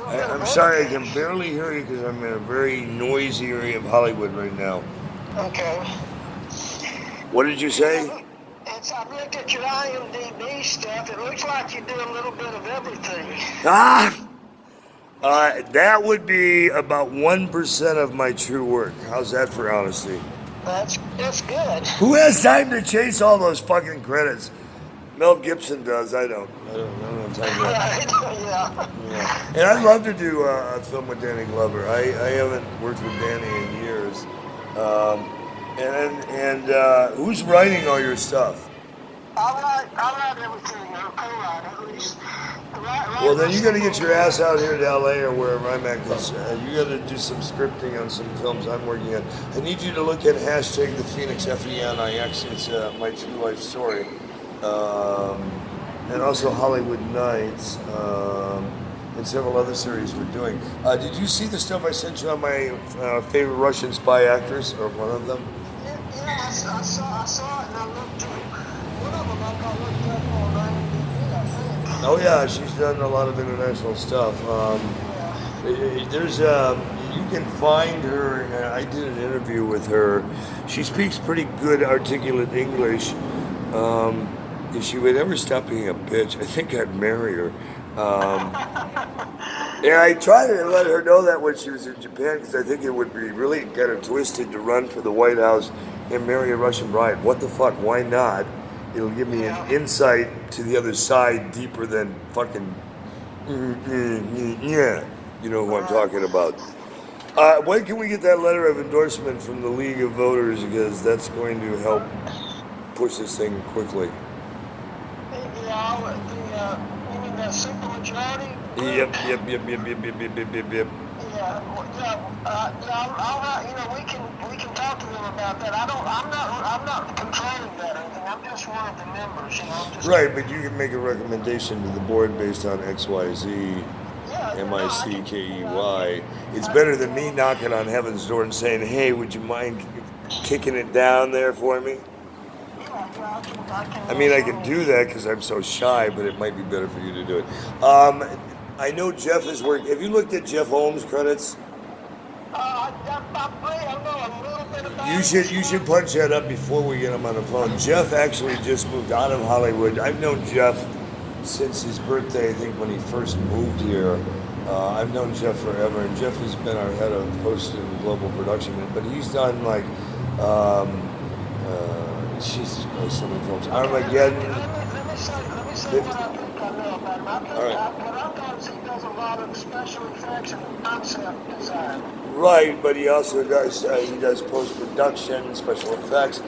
I'm sorry, I can barely hear you because I'm in a very noisy area of Hollywood right now. Okay. What did you say? I've looked at your IMDb stuff. It looks like you do a little bit of everything. Ah! That would be about 1% of my true work. How's that for honesty? That's good. Who has time to chase all those fucking credits? Mel Gibson does. I don't. I don't have time for that. Right? Yeah. Yeah. And I'd love to do a film with Danny Glover. I haven't worked with Danny in years. Um, and who's writing all your stuff? I write everything. I co-write at least. Well, then you got to get your ass out here to LA or wherever I'm at, because you got to do some scripting on some films I'm working on. I need you to look at hashtag the Phoenix FENIX. It's my true life story, and also Hollywood Nights, and several other series we're doing. Did you see the stuff I sent you on my favorite Russian spy actors, or one of them? Yeah, I saw it and I looked at one of them. I looked up on IMDb, I think. Oh yeah, she's done a lot of international stuff. There's you can find her. I did an interview with her. She speaks pretty good, articulate English. If she would ever stop being a bitch, I think I'd marry her. Yeah, I tried to let her know that when she was in Japan, because I think it would be really kind of twisted to run for the White House and marry a Russian bride. What the fuck? Why not? It'll give me an insight to the other side deeper than fucking. Yeah, you know who I'm talking about. When can we get that letter of endorsement from the League of Voters? Because that's going to help push this thing quickly. You mean the simple majority? Yep. We can talk to them about that. I'm not controlling that or anything. I'm just one of the members, Right, but you can make a recommendation to the board based on XYZ, MICKEY. It's better than me knocking on heaven's door and saying, "Hey, would you mind kicking it down there for me?" I mean, I can do that because I'm so shy, but it might be better for you to do it. I know Jeff has worked. Have you looked at Jeff Holmes' credits? I know a little bit about You should punch that up before we get him on the phone. Jeff actually just moved out of Hollywood. I've known Jeff since his birthday, I think, when he first moved here. I've known Jeff forever, and Jeff has been our head of post and global production. But he's done like, Jesus Christ, so many films. Armageddon. Let me say what I think I know about him. All right. What I've done is he does a lot of special effects and concept design. Right, but he also does he does post production, special effects. He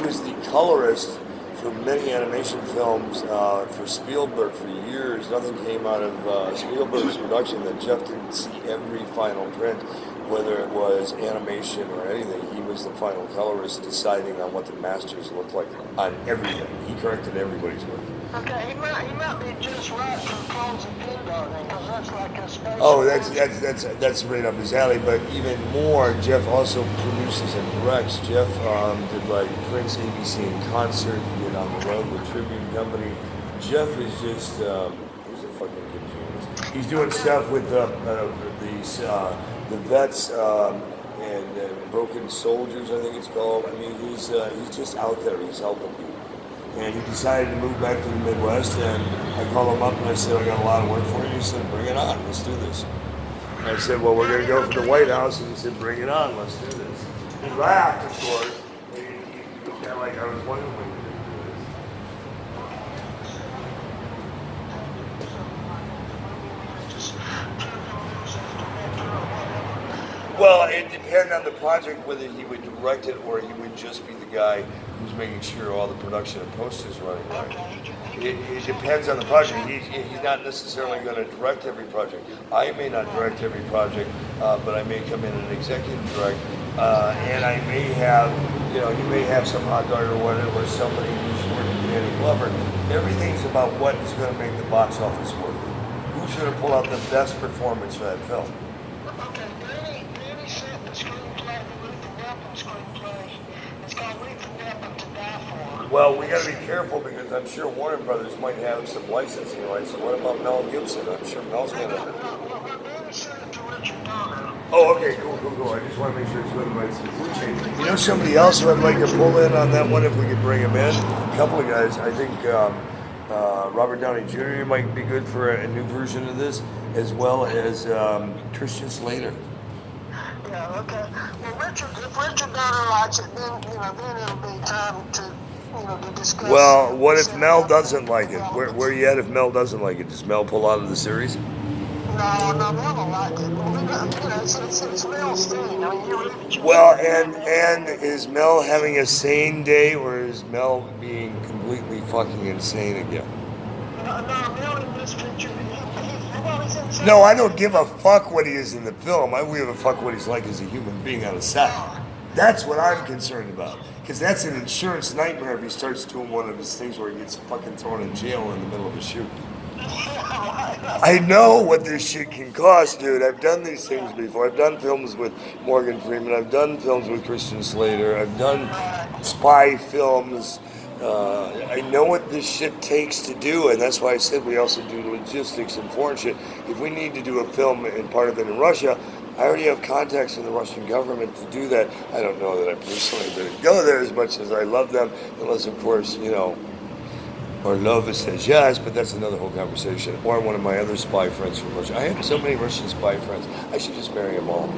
was the colorist for many animation films for Spielberg for years. Nothing came out of Spielberg's production that Jeff didn't see every final print, whether it was animation or anything. He was the final colorist, deciding on what the masters looked like on everything. He corrected everybody's work. Okay, he might be just right for clones and Pindar then, because that's like a space. Oh, that's right up his alley. But even more, Jeff also produces and directs. Jeff did like Prince ABC in concert. He did On the Road with Tribune Company. Jeff is just he's a fucking good genius. He's doing stuff with the vets and broken soldiers, I think it's called. I mean, he's just out there. He's helping people. And he decided to move back to the Midwest, and I called him up and I said, "I got a lot of work for you." He said, "Bring it on, let's do this." And I said, "Well, we're going to go for the White House," and he said, "Bring it on, let's do this." He laughed, of course. He was kind of like, I was wondering when you were going to do this. Well, it depends on the project whether he would direct it or he would just be the guy who's making sure all the production and post is running right. It depends on the project. He's not necessarily going to direct every project. I may not direct every project, but I may come in and executive direct, and I may have, he may have some hot dog or whatever, or somebody who's working with Danny Glover. Everything's about what is going to make the box office work. Who's going to pull out the best performance for that film? Okay, Danny sent the screenplay, the Lethal Weapon screenplay. It's called Lethal Weapon to Die For. Well, we got to be careful because I'm sure Warner Brothers might have some licensing rights. So what about Mel Gibson? I'm sure Mel's gonna. Oh, okay, cool. I just want to make sure it's going to the right food chain. You know, somebody else who I'd like to pull in on that one if we could bring him in. A couple of guys. I think Robert Downey Jr. might be good for a new version of this, as well as Christian Slater. Yeah, okay. Well, if Richard Donner likes it, then then it'll be time to to discuss. Well, what if Mel doesn't like it? Where you at if Mel doesn't like it? Does Mel pull out of the series? No, Mel will like it. It's Mel's thing. I mean, Well, and is Mel having a sane day, or is Mel being completely fucking insane again? No, Mel in this picture, he's insane. No, I don't give a fuck what he is in the film. I give a fuck what he's like as a human being on a set. That's what I'm concerned about. Because that's an insurance nightmare if he starts doing one of his things where he gets fucking thrown in jail in the middle of a shoot. I know what this shit can cost, dude. I've done these things before. I've done films with Morgan Freeman. I've done films with Christian Slater. I've done spy films. I know what this shit takes to do, and that's why I said we also do logistics and foreign shit. If we need to do a film and part of it in Russia, I already have contacts in the Russian government to do that. I don't know that I personally would go there as much as I love them, unless, of course, or Lova says yes, but that's another whole conversation. Or one of my other spy friends from Russia. I have so many Russian spy friends. I should just marry them all.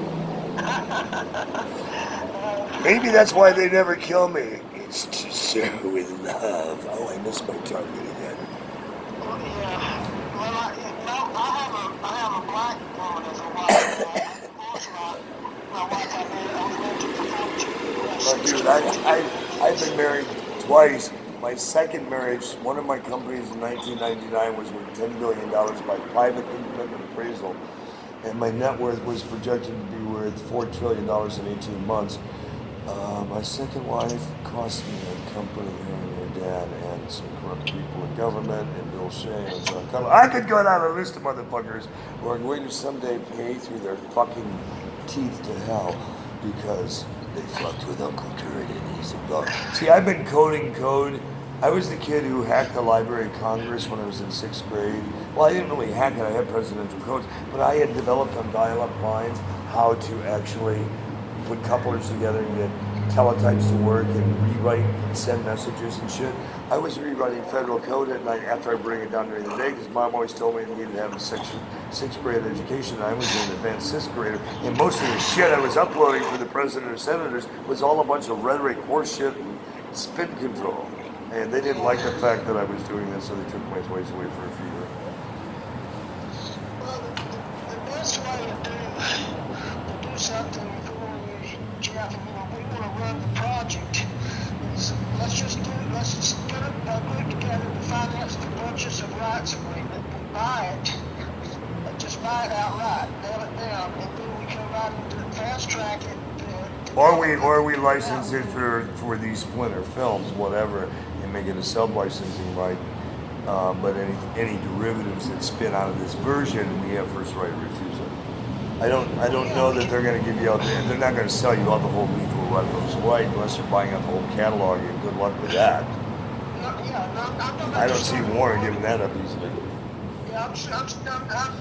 Maybe that's why they never kill me. It's to serve with love. Oh, I missed my target again. Well, yeah. Well, I have a black woman as a wife. My wife, I was married to the 42. Oh, dude, I've been married twice. My second marriage, one of my companies in 1999 was worth $10 billion by private independent appraisal. And my net worth was projected to be worth $4 trillion in 18 months. My second wife cost me a company, her and her dad, and some corrupt people in government, and Bill Shea, and John Cutler. I could go down a list of motherfuckers who are going to someday pay through their fucking teeth to hell because they fucked with Uncle Kurt and he's a dog. See, I've been coding code. I was the kid who hacked the Library of Congress when I was in 6th grade. Well, I didn't really hack it, I had presidential codes, but I had developed on dial-up lines how to actually put couplers together and get teletypes to work and rewrite and send messages and shit. I was rewriting federal code at night after I bring it down during the day because Mom always told me I needed to have a 6th grade education. I was an advanced 6th grader, and most of the shit I was uploading for the president or senators was all a bunch of rhetoric, horse shit, and spin control. And they didn't like the fact that I was doing this, so they took my toys away for a few years. Well, the best way to do something for you, Jeff, we want to run the project. Let's just put a group together to finance the purchase of rights agreement. We buy it, just buy it outright, nail it down, and then we come right into fast track it. Or we license it for these splinter films, whatever, and make it a sub-licensing right. But any derivatives that spin out of this version, we have first right of refusal. I don't know that they're going to give you out. They're not going to sell you out the whole Lethal Weapons right unless you're buying out the whole catalog. And good luck with that. I don't see Warner giving that up easily. Yeah, I'm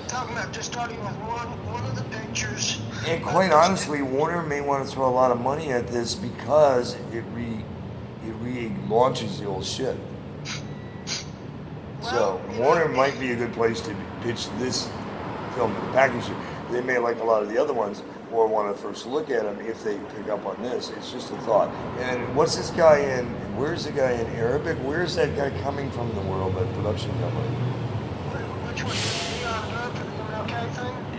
talking about just starting with one of the pictures. And quite honestly, Warner may want to throw a lot of money at this because it re-launches the old shit. So Warner might be a good place to pitch this film to the package. They may like a lot of the other ones or want to first look at them if they pick up on this. It's just a thought. And what's this guy in? Where's the guy in Arabic? Where's that guy coming from in the world, that production company? Which one?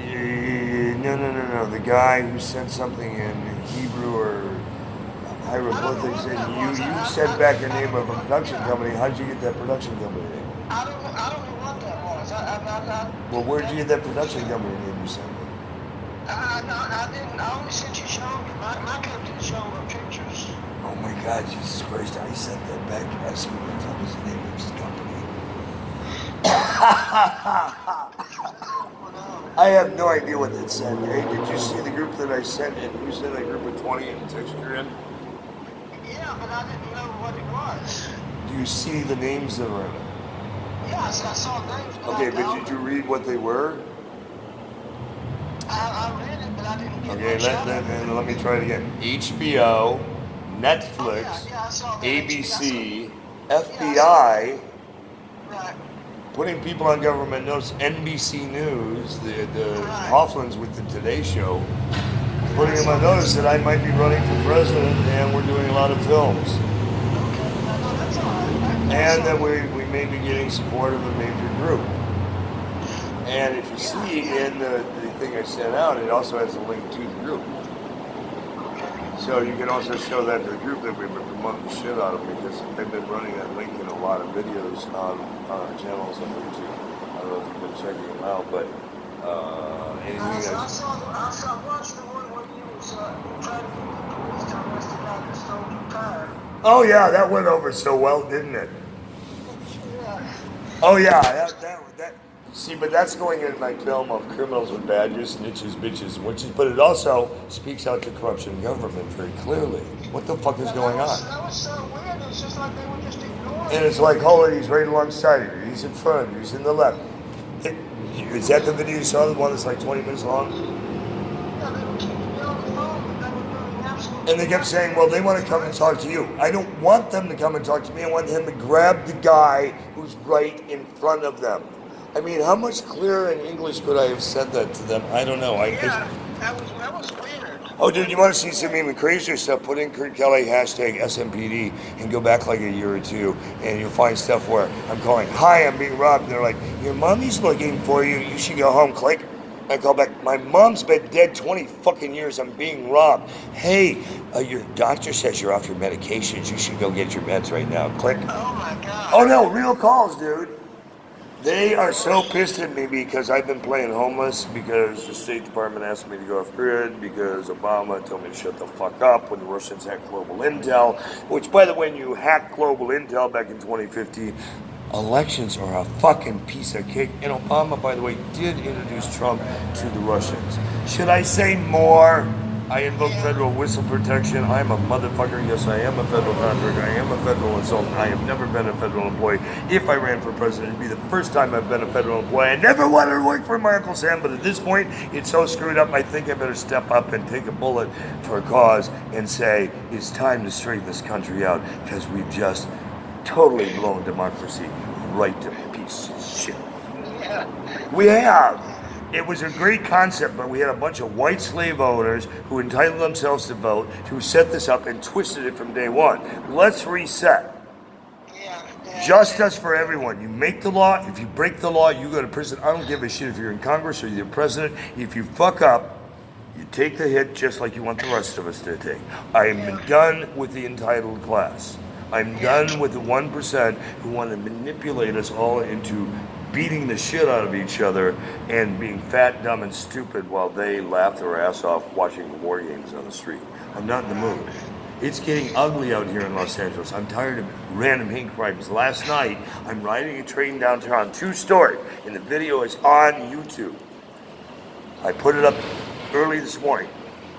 The No. The guy who sent something in Hebrew or hieroglyphics, and you sent back the name of a production company. How'd you get that production company name? I don't know what that was. Well, where'd you get that production company name you sent me? I didn't. I only sent you my company showing the pictures. Oh my God, Jesus Christ! I sent that back asking what was the name of his company. I have no idea what that said. Hey, did you see the group that I sent in? You sent that group of 20 and text you're in? Yeah, but I didn't know what it was. Do you see the names that are in it? Yes, I saw names. Okay, but did you read what they were? I read it, but I didn't get Okay, much out of it. let me try it again. HBO, Netflix, I saw that. ABC, Yeah, FBI, right. putting people on government notice, NBC News, the Right. Hofflins with the Today Show, putting them on notice that I might be running for president and we're doing a lot of films. Okay, no, that's all right. And that we may be getting support of a major group. And if you see in the thing I sent out, it also has a link to the group. So you can also show that to the group that we've been promoting the shit out of, because they've been running that link in a lot of videos on our channels on YouTube. I don't know if you've been checking them out, but anything I watched the one where you was trying to get the police to arrest the guy that stole your tire. Oh yeah, that went over so well, didn't it? Yeah. Oh yeah, that. See, but that's going in my film of criminals with badges, snitches, bitches, witches. But it also speaks out to corruption in government very clearly. What the fuck is going on? That was so weird. It's just like they were just ignoring. And it's like, hold it, he's right alongside of you. He's in front of you. He's in the left. Is that the video you saw? The one that's like 20 minutes long? Yeah, they were keeping me on the phone, but they were doing absolutely. And they kept saying, well, they want to come and talk to you. I don't want them to come and talk to me. I want him to grab the guy who's right in front of them. I mean, how much clearer in English could I have said that to them? I don't know. Yeah, that was weird. Oh, dude, you want to see some even crazier stuff? Put in Kurt Kelly hashtag SMPD and go back like a year or two, and you'll find stuff where I'm calling, hi, I'm being robbed. And they're like, your mommy's looking for you. You should go home. Click. I call back, my mom's been dead 20 fucking years. I'm being robbed. Hey, your doctor says you're off your medications. You should go get your meds right now. Click. Oh my God. Oh no, real calls, dude. They are so pissed at me because I've been playing homeless, because the State Department asked me to go off grid, because Obama told me to shut the fuck up when the Russians hacked global intel, which, by the way, when you hacked global intel back in 2015, elections are a fucking piece of cake. And Obama, by the way, did introduce Trump to the Russians. Should I say more? I invoke federal whistle protection. I'm a motherfucker. Yes, I am a federal contractor. I am a federal consultant. I have never been a federal employee. If I ran for president, it'd be the first time I've been a federal employee. I never wanted to work for my Uncle Sam, but at this point, it's so screwed up, I think I better step up and take a bullet for a cause and say, it's time to straighten this country out, because we've just totally blown democracy right to pieces of shit. Yeah. We have. It was a great concept, but we had a bunch of white slave owners who entitled themselves to vote, who set this up and twisted it from day one. Let's reset. Justice for everyone. You make the law. If you break the law, you go to prison. I don't give a shit if you're in Congress or you're president. If you fuck up, you take the hit just like you want the rest of us to take. I am done with the entitled class. I'm done with the 1% who want to manipulate us all into beating the shit out of each other and being fat, dumb, and stupid while they laugh their ass off watching the war games on the street. I'm not in the mood. It's getting ugly out here in Los Angeles. I'm tired of random hate crimes. Last night, I'm riding a train downtown, true story, and the video is on YouTube. I put it up early this morning.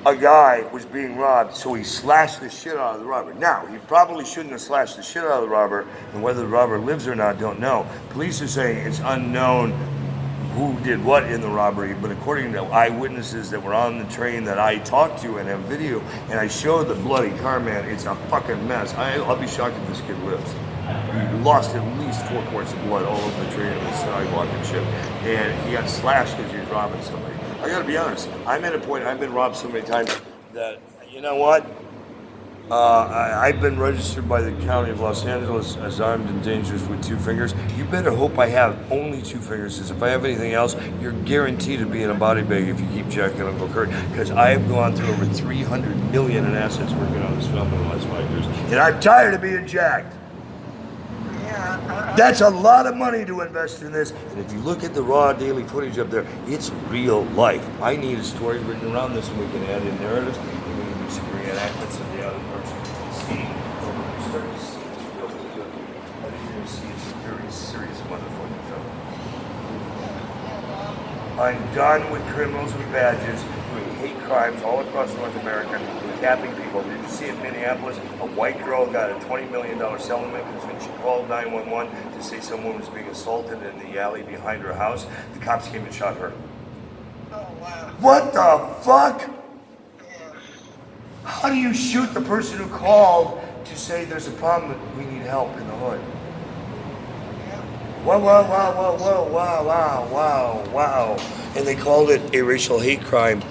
A guy was being robbed, so he slashed the shit out of the robber. Now, he probably shouldn't have slashed the shit out of the robber, and whether the robber lives or not, don't know. Police are saying it's unknown who did what in the robbery, but according to eyewitnesses that were on the train that I talked to and have video, and I showed the bloody car, man, it's a fucking mess. I'll be shocked if this kid lives. He lost at least 4 quarts of blood all over the train and the sidewalk and shit, and he got slashed because he was robbing somebody. I gotta be honest, I'm at a point, I've been robbed so many times that, you know what? I've been registered by the County of Los Angeles as armed and dangerous with 2 fingers. You better hope I have only 2 fingers, because if I have anything else, you're guaranteed to be in a body bag if you keep jacking Uncle Kurt. Because I have gone through over 300 million in assets working on this film in the last 5 years. And I'm tired of being jacked. That's a lot of money to invest in this, and if you look at the raw daily footage up there, it's real life. I need a story written around this, and we can add in narratives, and we can do some reenactments of the other parts you can see. We're starting to see it's real good. I think you're going to see it's a very serious motherfucking film. I'm done with criminals with badges doing hate crimes all across North America, capping people. Did you see in Minneapolis, a white girl got a $20 million settlement because when she called 911 to say someone was being assaulted in the alley behind her house, the cops came and shot her. Oh, wow. What the fuck? Yeah. How do you shoot the person who called to say there's a problem, we need help in the hood? Wow, wow, wow, wow, wow, wow, wow, wow, wow. And they called it a racial hate crime.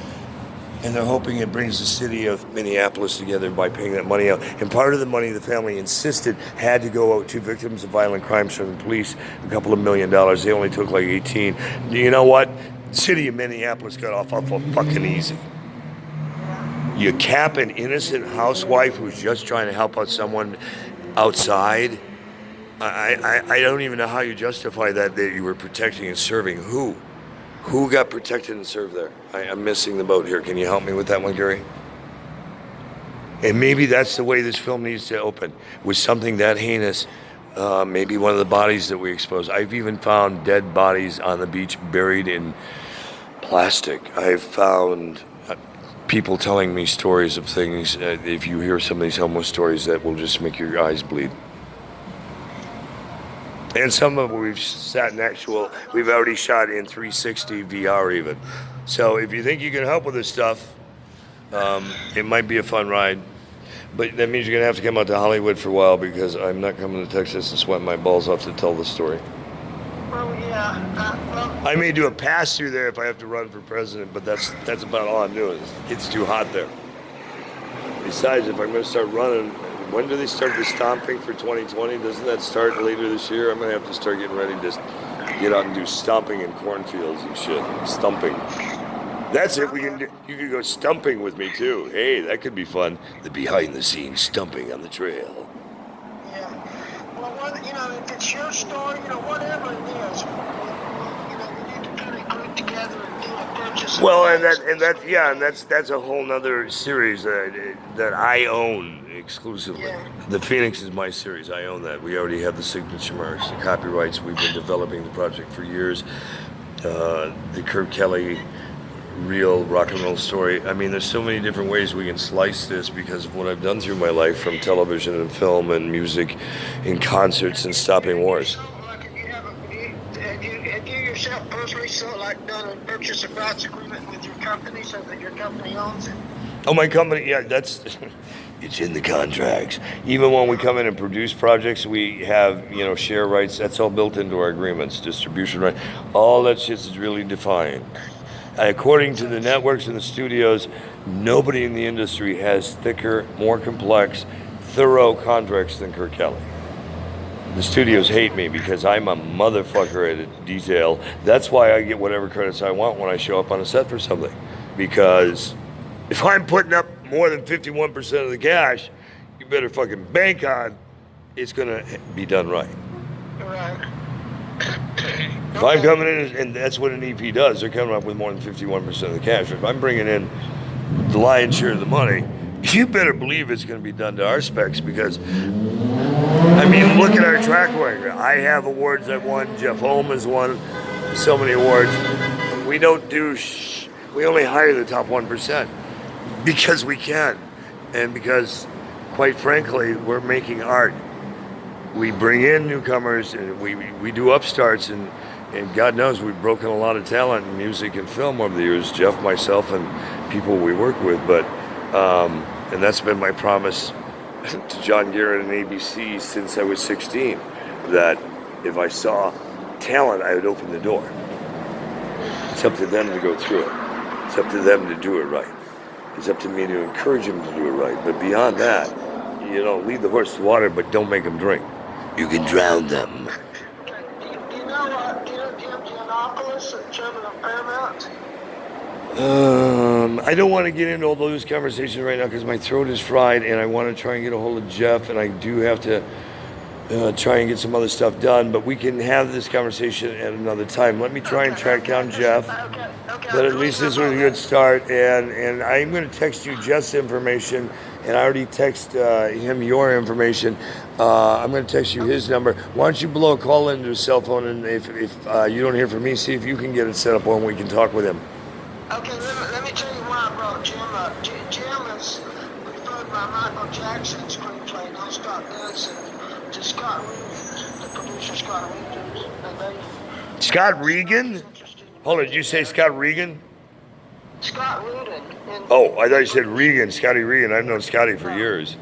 And they're hoping it brings the city of Minneapolis together by paying that money out. And part of the money the family insisted had to go out to victims of violent crimes from the police, a couple of $1 million. They only took like 18. You know what? The city of Minneapolis got off awful fucking easy. You cap an innocent housewife who's just trying to help out someone outside. I don't even know how you justify that you were protecting and serving who? Who got protected and served there? I'm missing the boat here. Can you help me with that one, Gary? And maybe that's the way this film needs to open, with something that heinous. Maybe one of the bodies that we expose. I've even found dead bodies on the beach buried in plastic. I've found people telling me stories of things. If you hear some of these homeless stories, that will just make your eyes bleed. And some of them we've already shot in 360 VR even. So if you think you can help with this stuff, it might be a fun ride. But that means you're gonna have to come out to Hollywood for a while, because I'm not coming to Texas and sweat my balls off to tell the story. Well, yeah. I may do a pass through there if I have to run for president, but that's about all I'm doing. It's too hot there. Besides, if I'm gonna start running, when do they start the stomping for 2020? Doesn't that start later this year? I'm gonna have to start getting ready to get out and do stomping in cornfields and shit. Stumping. That's it. You could go stumping with me too. Hey, that could be fun. The behind-the-scenes stumping on the trail. Yeah. Well, if it's your story, whatever it is, you need to put it group together and do a purchase. Well, and that's a whole nother series that I own exclusively. Yeah. The Phoenix is my series. I own that. We already have the signature marks, the copyrights. We've been developing the project for years. The Kurt Kelly real rock and roll story. I mean, there's so many different ways we can slice this because of what I've done through my life, from television and film and music and concerts and stopping wars. Have you yourself personally done a purchase of rights agreement with your company so that your company owns it? Oh, my company, yeah, that's, it's in the contracts. Even when we come in and produce projects, we have, share rights. That's all built into our agreements, distribution rights. All that shit is really defined. According to the networks and the studios, nobody in the industry has thicker, more complex, thorough contracts than Kurt Kelly. The studios hate me because I'm a motherfucker at detail. That's why I get whatever credits I want when I show up on a set for something. Because if I'm putting up more than 51% of the cash, you better fucking bank on it's gonna be done right. Right. If I'm coming in, and that's what an EP does, they're coming up with more than 51% of the cash. If I'm bringing in the lion's share of the money, you better believe it's going to be done to our specs, because, I mean, look at our track record. I have awards I've won. Jeff Holm has won so many awards. We don't do we only hire the top 1% because we can, and because, quite frankly, we're making art. We bring in newcomers, and we do upstarts, and God knows we've broken a lot of talent in music and film over the years, Jeff, myself, and people we work with. But and that's been my promise to John Garrett and ABC since I was 16, that if I saw talent, I would open the door. It's up to them to go through it. It's up to them to do it right. It's up to me to encourage them to do it right. But beyond that, lead the horse to water, but don't make them drink. You can drown them. Do you know Jim Giannopoulos, chairman of Paramount? I don't want to get into all those conversations right now because my throat is fried, and I want to try and get a hold of Jeff, and I do have to try and get some other stuff done, but we can have this conversation at another time. Let me try and track down Jeff. Okay. But at least this was a good start, and I'm going to text you Jeff's information, and I already text him your information. I'm going to text you his number. Why don't you blow a call into his cell phone, and if you don't hear from me, see if you can get it set up when we can talk with him. Okay, let me tell you why I brought Jim up. Jim is referred by Michael Jackson's screenplay, No Stop Dancing, to Scott Regan, the producer Scott Regan, and they... Scott Regan? Hold on, did you say Scott Regan? Scott Rudin. Oh, I thought you said Regan, Scotty Regan. I've known Scotty for years.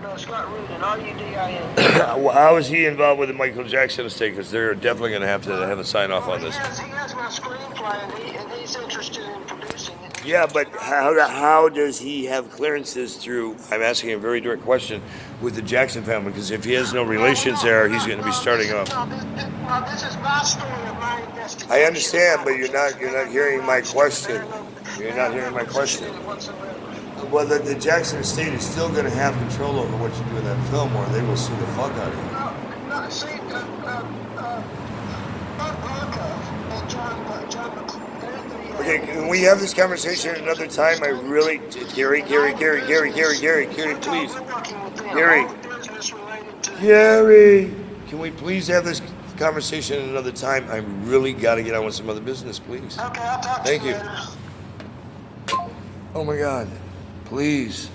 No, Scott Rudin, R-U-D-I-N. Well, how is he involved with the Michael Jackson estate? Because they're definitely going to have a sign off on this. He has my screenplay, and he's interested in producing it. Yeah, but how does he have clearances through? I'm asking a very direct question with the Jackson family, because if he has no relations there, he's going to be starting off. This is my story of my investigation. I understand, but you're not hearing my question. You're not hearing my question. Well, the Jackson estate is still going to have control over what you do in that film, or they will sue the fuck out of you. No, see, John, Okay, can we have this conversation another time? I really, Gary, please. Gary, can we please have this conversation another time? I really got to get on with some other business, please. Okay, I'll talk Thank to you you. later. Oh my God, please.